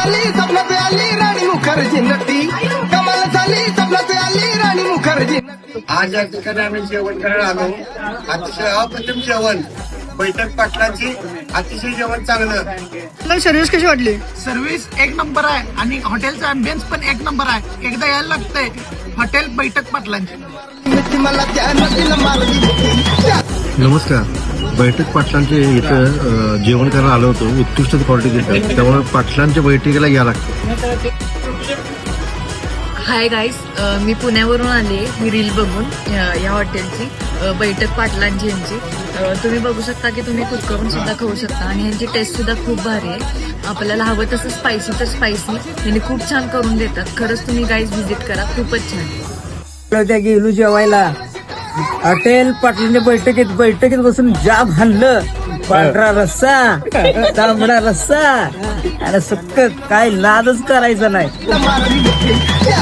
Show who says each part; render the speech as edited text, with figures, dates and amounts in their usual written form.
Speaker 1: झाली स्वप्नात आली राणी मुखर्जी नटी, कमाल झाली स्वप्नात आली राणी मुखर्जी नटी.
Speaker 2: आज या ठिकाणी आम्ही जेवण करायला आलो. अतिशय अप्रतिम जेवण. बैठक पाटलांची अतिशय जेवण चांगलं.
Speaker 3: सर्व्हिस कशी वाटली?
Speaker 4: सर्व्हिस एक नंबर आहे आणि हॉटेलचा अँबियन्स पण एक नंबर आहे. एकदा यायला लागतंय हॉटेल बैठक पाटलांची.
Speaker 1: मला त्या नदीला मारली त्या.
Speaker 5: नमस्कार. बैठक पाटलांचे इथं जेवण करायला आलो होतो. उत्कृष्ट क्वालिटी देतात, त्यामुळे पाटलांच्या बैठकीला या लागतं.
Speaker 6: हाय गाईज, मी पुण्यावरून आले ही रील बघून या हॉटेलची बैठक पाटलांची यांची. तुम्ही बघू शकता की तुम्ही कुक करून सुद्धा खाऊ शकता आणि यांची टेस्ट सुद्धा खूप भारी आहे. आपल्याला हवं तसं स्पायसी तर स्पायसी यांनी खूप छान करून देतात. खरंच तुम्ही गाईज व्हिजिट करा, खूपच छान.
Speaker 3: त्या गेलो जेवायला हॉटेल पाटलांच्या बैठकीत बसून जाम हाणलं. पांढरा रस्सा, तांबडा रस्सा आणि सुक्क काय नादच करायचा नाही.
Speaker 1: मारली त्या.